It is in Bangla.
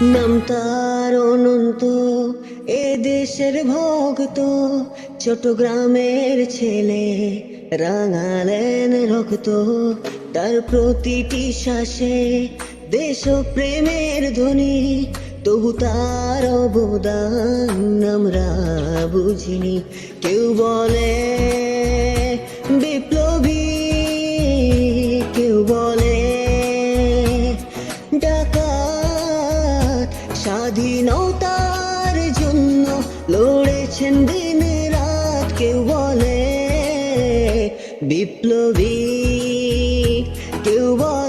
নাম তার অনন্ত, এ দেশের ভক্ত, চট্টগ্রামের ছেলে, রাঙালেন রক্ত। তার প্রতিটি শ্বাসে দেশপ্রেমের ধ্বনি, তবু তার অবদান আমরা বুঝিনি। কেউ বলে বিপ্লবী, কেউ বলে ডাকাত, স্বাধীনতার জন্য লড়েছেন দিন রাত। কেউ বলে বিপ্লবী, কেউ বলে